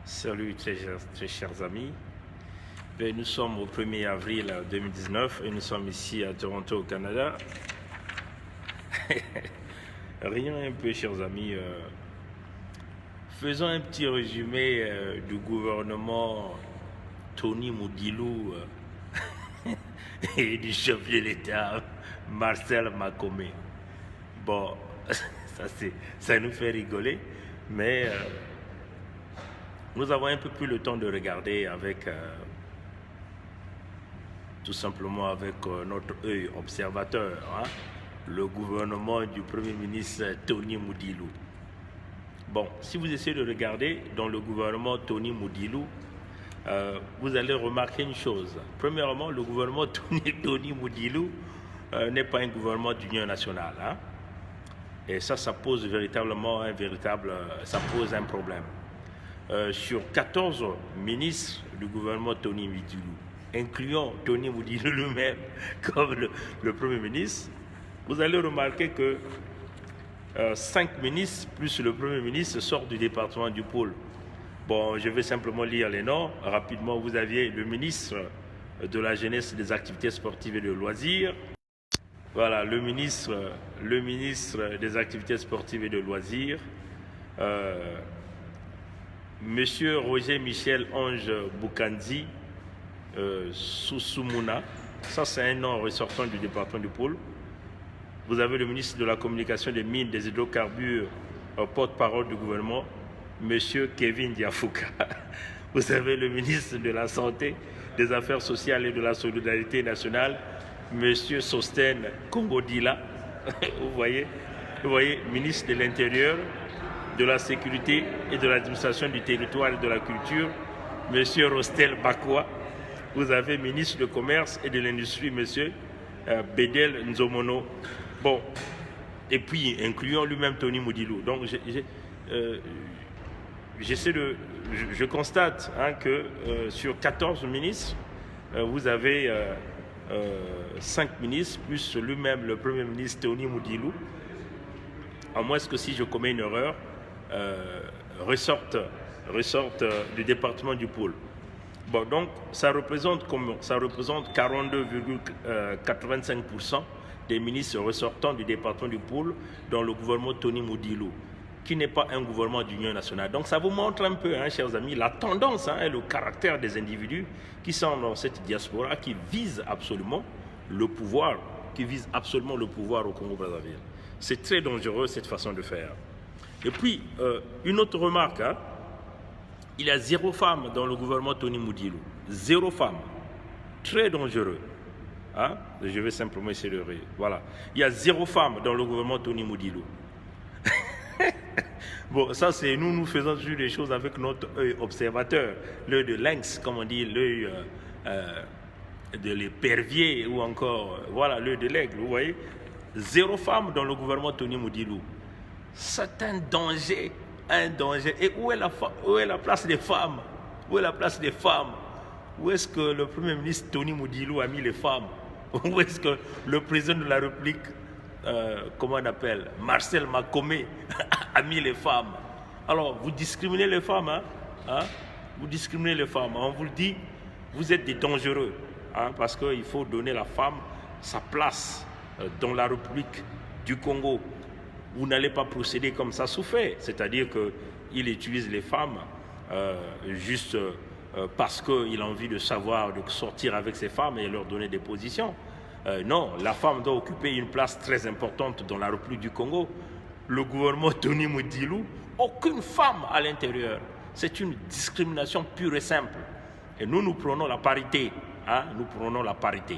Salut très chers amis. Nous sommes au 1er avril 2019 et nous sommes ici à Toronto au Canada. Rien un peu chers amis. Faisons un petit résumé du gouvernement Tony Moudilou et du chef de l'État Marcel Makome. Bon, ça nous fait rigoler, mais nous avons un peu plus le temps de regarder avec, tout simplement avec notre œil observateur, hein, le gouvernement du Premier ministre Tony Moudilou. Bon, si vous essayez de regarder dans le gouvernement Tony Moudilou, vous allez remarquer une chose. Premièrement, le gouvernement Tony Moudilou n'est pas un gouvernement d'union nationale. Hein, et ça pose véritablement ça pose un problème. Sur 14 ministres du gouvernement Tony Moudilou, incluant Tony Moudilou lui-même comme le Premier ministre, vous allez remarquer que 5 ministres plus le Premier ministre sortent du département du pôle. Bon, je vais simplement lire les noms. Rapidement, vous aviez le ministre de la Jeunesse, des Activités sportives et de loisirs. Voilà, le ministre des Activités sportives et de loisirs. Monsieur Roger Michel Ange Boukandzi Sousoumuna, ça c'est un nom ressortant du département du pôle. Vous avez le ministre de la Communication, des Mines, des Hydrocarbures, porte-parole du gouvernement, Monsieur Kevin Diafouka. Vous avez le ministre de la Santé, des Affaires sociales et de la Solidarité nationale, Monsieur Sosten Kongodila. Vous voyez, ministre de l'Intérieur, de la Sécurité et de l'Administration du territoire et de la Culture, M. Rostel Bakwa. Vous avez ministre du Commerce et de l'Industrie, M. Bedel Nzomono. Bon, et puis incluant lui-même Tony Moudilou. Donc, je constate hein, que sur 14 ministres, vous avez 5 ministres, plus lui-même le Premier ministre Tony Moudilou, à moins que si je commets une erreur, ressortent du département du pôle. Bon, donc ça représente 42,85% des ministres ressortants du département du pôle dans le gouvernement Tony Moudilou, qui n'est pas un gouvernement d'union nationale. Donc ça vous montre un peu, hein, chers amis, la tendance et le caractère des individus qui sont dans cette diaspora, qui visent absolument le pouvoir, au Congo-Brazzaville. C'est très dangereux cette façon de faire. Et puis, une autre remarque, hein, il y a 0 femme dans le gouvernement Tony Moudilou. 0 femme. Très dangereux. Hein? Je vais simplement essayer de rire. Voilà. Il y a 0 femme dans le gouvernement Tony Moudilou. Bon, ça c'est nous faisons toujours des choses avec notre œil observateur, l'œil de lynx, comme on dit, l'œil de l'épervier ou encore, voilà, l'œil de l'aigle, vous voyez. 0 femme dans le gouvernement Tony Moudilou. C'est un danger. Et où est la place des femmes? Où est la place des femmes? Où est-ce que le Premier ministre Tony Moudilou a mis les femmes? Où est-ce que le président de la République, comment on appelle, Marcel Makome, a mis les femmes? Alors, vous discriminez les femmes, hein? Vous discriminez les femmes. On vous le dit, vous êtes des dangereux, hein? Parce qu'il faut donner à la femme sa place dans la République du Congo. Vous n'allez pas procéder comme ça sous fait, c'est-à-dire qu'il utilise les femmes juste parce qu'il a envie de savoir, de sortir avec ces femmes et leur donner des positions. Non, la femme doit occuper une place très importante dans la République du Congo. Le gouvernement Tony Moudilou, aucune femme à l'intérieur. C'est une discrimination pure et simple. Et nous prenons la parité. Hein, nous prenons la parité.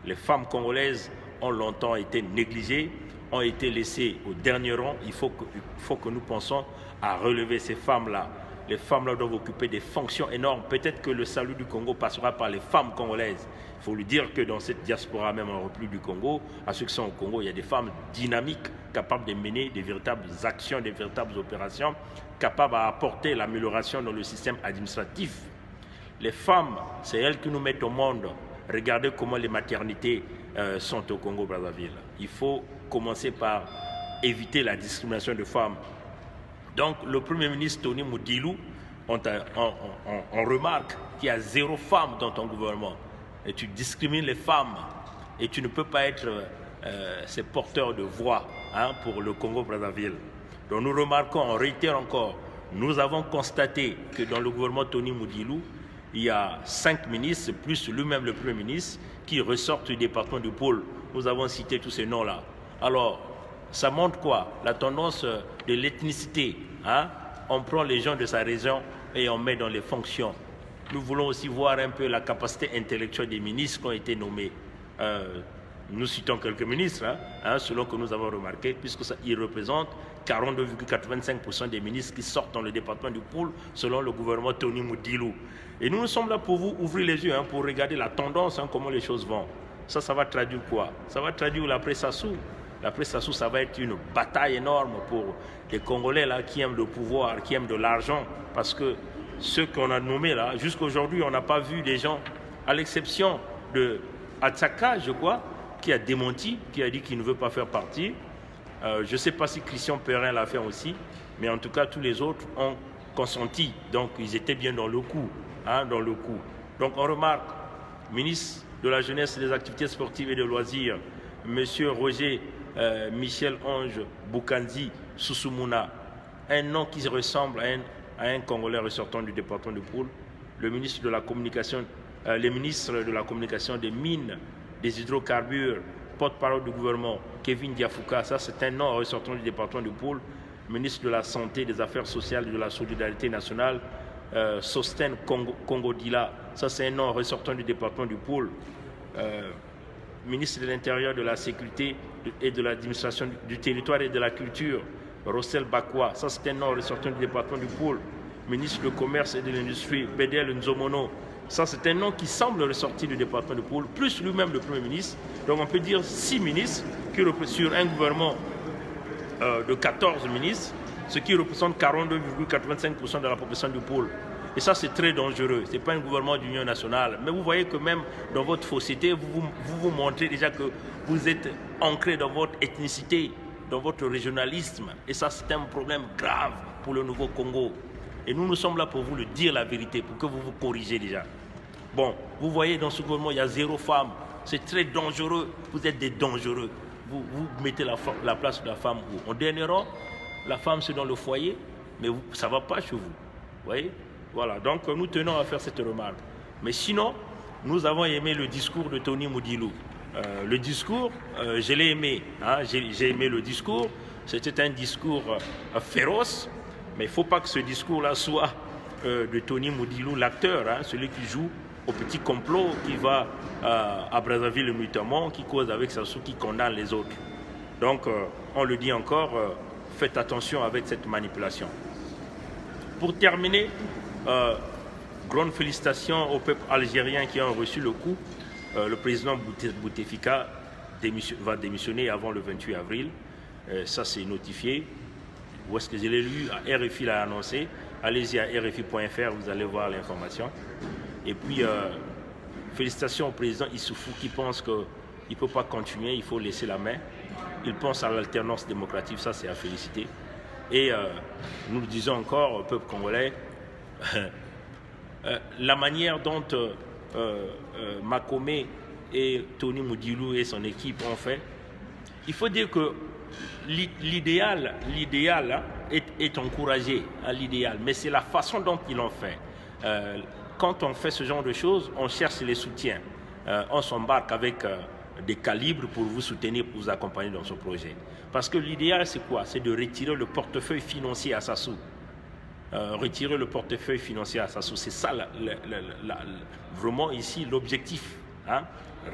Les femmes congolaises ont longtemps été négligées, ont été laissées au dernier rang. Il faut que nous pensions à relever ces femmes-là. Les femmes-là doivent occuper des fonctions énormes. Peut-être que le salut du Congo passera par les femmes congolaises. Il faut lui dire que dans cette diaspora, même en République du Congo, à ceux qui sont au Congo, il y a des femmes dynamiques, capables de mener des véritables actions, des véritables opérations, capables d'apporter l'amélioration dans le système administratif. Les femmes, c'est elles qui nous mettent au monde. Regardez comment les maternités sont au Congo-Brazzaville. Il faut commencer par éviter la discrimination de femmes. Donc le Premier ministre Tony Moudilou on remarque qu'il y a 0 femme dans ton gouvernement et tu discrimines les femmes et tu ne peux pas être ces porteurs de voix pour le Congo-Brazzaville. Donc nous remarquons, on réitère encore, nous avons constaté que dans le gouvernement Tony Moudilou, il y a 5 ministres, plus lui-même le Premier ministre, qui ressortent du département du pôle. Nous avons cité tous ces noms-là. Alors, ça montre quoi? La tendance de l'ethnicité. On prend les gens de sa région et on met dans les fonctions. Nous voulons aussi voir un peu la capacité intellectuelle des ministres qui ont été nommés. Nous citons quelques ministres, selon que nous avons remarqué, puisqu'ils représentent 42,85% des ministres qui sortent dans le département du pôle, selon le gouvernement Tony Moudilou. Et nous sommes là pour vous ouvrir les yeux, pour regarder la tendance, comment les choses vont. Ça va traduire quoi? Ça va traduire l'après Sassou. L'après Sassou, ça va être une bataille énorme pour les Congolais là, qui aiment le pouvoir, qui aiment de l'argent, parce que ceux qu'on a nommés là, jusqu'à aujourd'hui, on n'a pas vu des gens, à l'exception de Atsaka, je crois, qui a démenti, qui a dit qu'il ne veut pas faire partie. Je ne sais pas si Christian Perrin l'a fait aussi, mais en tout cas, tous les autres ont consenti. Donc, ils étaient bien dans le coup. Dans le coup. Donc, on remarque, ministre de la Jeunesse et des Activités Sportives et de Loisirs, M. Roger Michel-Ange Boukanzi Sousoumuna, un nom qui ressemble à un Congolais ressortant du département du Pôle, le ministre de la Communication, les ministres de la Communication, des Mines, des Hydrocarbures, porte-parole du gouvernement, Kevin Diafouka, ça c'est un nom ressortant du département du Pôle, ministre de la Santé, des Affaires sociales et de la Solidarité nationale, Sosten Kongodila, ça c'est un nom ressortant du département du Pôle, ministre de l'Intérieur, de la Sécurité et de l'Administration du Territoire et de la Culture, Rossel Bakwa, ça c'est un nom ressortant du département du Pôle, ministre du Commerce et de l'Industrie, Bedel Nzomono, ça c'est un nom qui semble ressortir du département du Pôle, plus lui-même le Premier ministre. Donc on peut dire 6 ministres qui sur un gouvernement de 14 ministres, ce qui représente 42,85% de la population du Pôle. Et ça c'est très dangereux, ce n'est pas un gouvernement d'union nationale. Mais vous voyez que même dans votre fausseté, vous montrez déjà que vous êtes ancré dans votre ethnicité, dans votre régionalisme. Et ça c'est un problème grave pour le nouveau Congo. Et nous sommes là pour vous le dire la vérité, pour que vous vous corrigez déjà. Bon, vous voyez dans ce gouvernement, il y a 0 femme. C'est très dangereux. Vous êtes des dangereux. Vous mettez la place de la femme où? En dernier rang, la femme c'est dans le foyer, mais ça ne va pas chez vous. Vous voyez? Voilà, donc nous tenons à faire cette remarque. Mais sinon, nous avons aimé le discours de Tony Moudilou. Le discours, je l'ai aimé. J'ai aimé le discours. C'était un discours féroce. Mais il ne faut pas que ce discours-là soit de Tony Moudilou, l'acteur, celui qui joue au petit complot, qui va à Brazzaville notamment, qui cause avec Sassou, qui condamne les autres. Donc, on le dit encore, faites attention avec cette manipulation. Pour terminer, grandes félicitations au peuple algérien qui a reçu le coup. Le président Bouteflika va démissionner avant le 28 avril. Ça, c'est notifié. Où est-ce que je l'ai lu? RFI l'a annoncé. Allez-y à rfi.fr, vous allez voir l'information. Et puis, félicitations au président Issoufou qui pense qu'il ne peut pas continuer, il faut laisser la main. Il pense à l'alternance démocratique, ça c'est à féliciter. Et nous le disons encore au peuple congolais, la manière dont Makome et Tony Moudilou et son équipe ont fait, il faut dire que l'idéal est encouragé, l'idéal, mais c'est la façon dont ils l'ont fait. Quand on fait ce genre de choses, on cherche les soutiens. On s'embarque avec des calibres pour vous soutenir, pour vous accompagner dans ce projet. Parce que l'idéal, c'est quoi? C'est de retirer le portefeuille financier à Sassou. Retirer le portefeuille financier à Sassou, c'est ça vraiment ici l'objectif.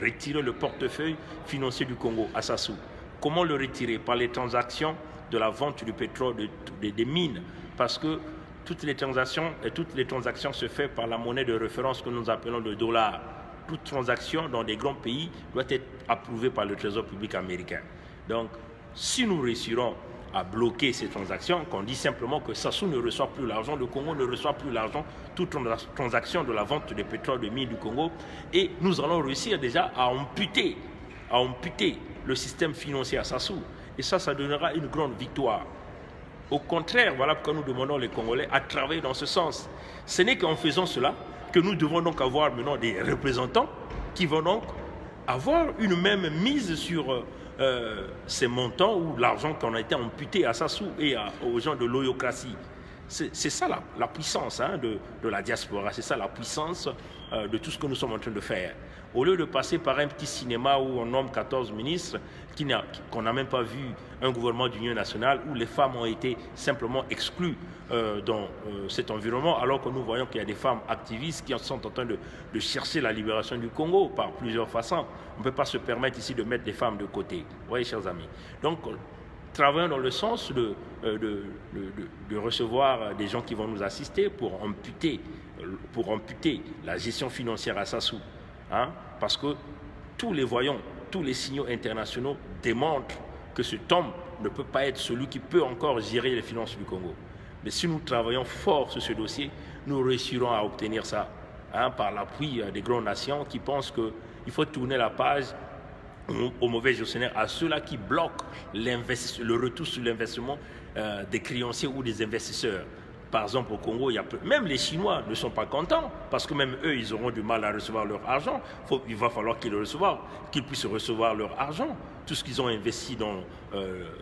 Retirer le portefeuille financier du Congo à Sassou. Comment le retirer? Par les transactions de la vente du pétrole, des mines. Parce que toutes les transactions se font par la monnaie de référence que nous appelons le dollar. Toute transaction dans des grands pays doit être approuvée par le Trésor public américain. Donc, si nous réussirons à bloquer ces transactions, qu'on dit simplement que Sassou ne reçoit plus l'argent, le Congo ne reçoit plus l'argent, toute transaction de la vente des pétroles de mines du Congo, et nous allons réussir déjà à amputer le système financier à Sassou. Et ça donnera une grande victoire. Au contraire, voilà pourquoi nous demandons les Congolais à travailler dans ce sens. Ce n'est qu'en faisant cela que nous devons donc avoir maintenant des représentants qui vont donc avoir une même mise sur ces montants ou l'argent qu'on a été amputé à Sassou et aux gens de l'oyocratie. C'est ça la puissance de la diaspora, c'est ça la puissance de tout ce que nous sommes en train de faire. Au lieu de passer par un petit cinéma où on nomme 14 ministres, qu'on n'a même pas vu un gouvernement d'union nationale où les femmes ont été simplement exclues dans cet environnement, alors que nous voyons qu'il y a des femmes activistes qui sont en train de chercher la libération du Congo par plusieurs façons. On ne peut pas se permettre ici de mettre des femmes de côté. Vous voyez, chers amis. Donc, travaillons dans le sens de recevoir des gens qui vont nous assister pour amputer la gestion financière à Sassou. Parce que tous les voyants, tous les signaux internationaux démontrent que cet homme ne peut pas être celui qui peut encore gérer les finances du Congo. Mais si nous travaillons fort sur ce dossier, nous réussirons à obtenir ça par l'appui des grandes nations qui pensent qu'il faut tourner la page aux mauvais gestionnaires, à ceux-là qui bloquent le retour sur l'investissement des créanciers ou des investisseurs. Par exemple, au Congo, même les Chinois ne sont pas contents parce que même eux, ils auront du mal à recevoir leur argent. Il va falloir qu'ils puissent recevoir leur argent. Tout ce qu'ils ont investi dans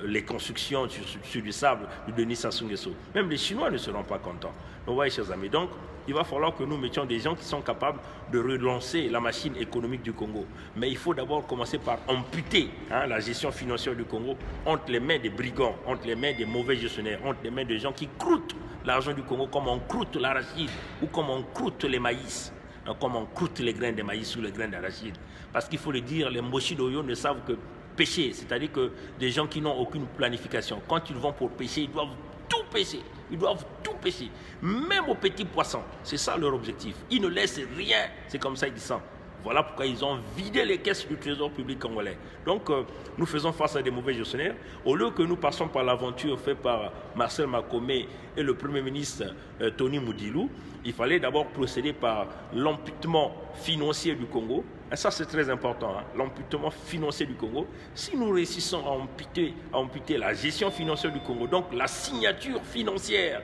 les constructions sur du sable de Denis Sassou Nguesso. Même les Chinois ne seront pas contents. Donc, voyez, chers amis, donc, il va falloir que nous mettions des gens qui sont capables de relancer la machine économique du Congo. Mais il faut d'abord commencer par amputer la gestion financière du Congo entre les mains des brigands, entre les mains des mauvais gestionnaires, entre les mains des gens qui croûtent l'argent du Congo comme on croûte l'arachide ou comme on croûte les maïs, comme on croûte les grains de maïs ou les grains d'arachide. Parce qu'il faut le dire, les Moshidoyo ne savent que pêcher, c'est-à-dire que des gens qui n'ont aucune planification, quand ils vont pour pêcher, ils doivent tout pêcher. Ils doivent tout pêcher, même aux petits poissons. C'est ça leur objectif. Ils ne laissent rien. C'est comme ça qu'ils disent. Voilà pourquoi ils ont vidé les caisses du trésor public congolais. Donc, nous faisons face à des mauvais gestionnaires. Au lieu que nous passons par l'aventure faite par Marcel Makomé et le Premier ministre Tony Moudilou, il fallait d'abord procéder par l'amputement financier du Congo. Et ça, c'est très important, l'amputement financier du Congo. Si nous réussissons à amputer la gestion financière du Congo, donc la signature financière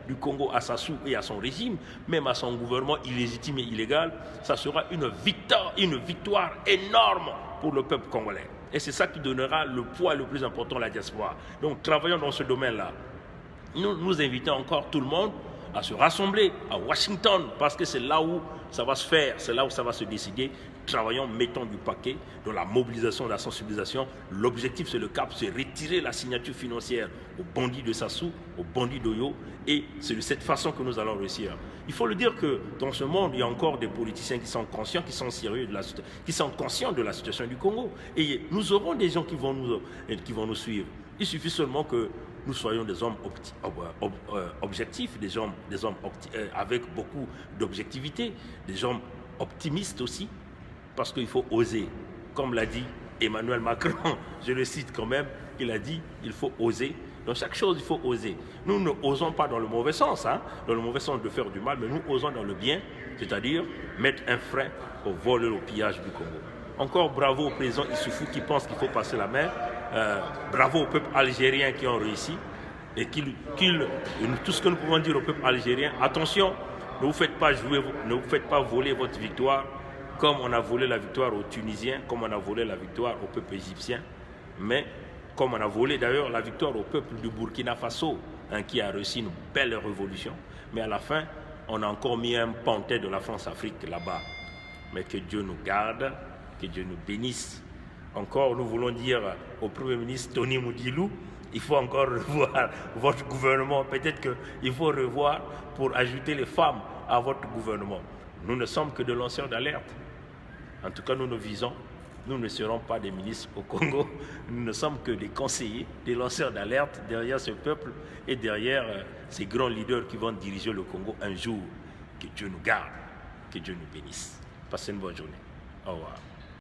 du Congo à Sassou et à son régime, même à son gouvernement illégitime et illégal, ça sera une victoire énorme pour le peuple congolais. Et c'est ça qui donnera le poids le plus important à la diaspora. Donc, travaillons dans ce domaine-là. Nous invitons encore tout le monde à se rassembler à Washington, parce que c'est là où ça va se faire, c'est là où ça va se décider. Travaillons, mettons du paquet dans la mobilisation, la sensibilisation. L'objectif, c'est le cap, c'est retirer la signature financière aux bandits de Sassou, aux bandits d'Oyo, et c'est de cette façon que nous allons réussir. Il faut le dire que dans ce monde, il y a encore des politiciens qui sont conscients, qui sont sérieux, qui sont conscients de la situation du Congo. Et nous aurons des gens qui vont nous suivre. Il suffit seulement que nous soyons des hommes objectifs, des hommes avec beaucoup d'objectivité, des hommes optimistes aussi, parce qu'il faut oser. Comme l'a dit Emmanuel Macron, je le cite quand même, il a dit il faut oser. Dans chaque chose, il faut oser. Nous ne osons pas dans le mauvais sens, dans le mauvais sens de faire du mal, mais nous osons dans le bien, c'est-à-dire mettre un frein au vol et au pillage du Congo. Encore bravo au président Issoufou qui pense qu'il faut passer la main. Bravo au peuple algérien qui ont réussi. Et tout ce que nous pouvons dire au peuple algérien, attention, ne vous faites pas voler votre victoire comme on a volé la victoire aux Tunisiens, comme on a volé la victoire au peuple égyptien, mais comme on a volé d'ailleurs la victoire au peuple du Burkina Faso, qui a réussi une belle révolution. Mais à la fin, on a encore mis un pantin de la France-Afrique là-bas. Mais que Dieu nous garde, que Dieu nous bénisse. Encore, nous voulons dire au Premier ministre Tony Moudilou, il faut encore revoir votre gouvernement. Peut-être qu'il faut revoir pour ajouter les femmes à votre gouvernement. Nous ne sommes que des lanceurs d'alerte. En tout cas, nous nous visons. Nous ne serons pas des ministres au Congo. Nous ne sommes que des conseillers, des lanceurs d'alerte derrière ce peuple et derrière ces grands leaders qui vont diriger le Congo un jour. Que Dieu nous garde, que Dieu nous bénisse. Passez une bonne journée. Au revoir.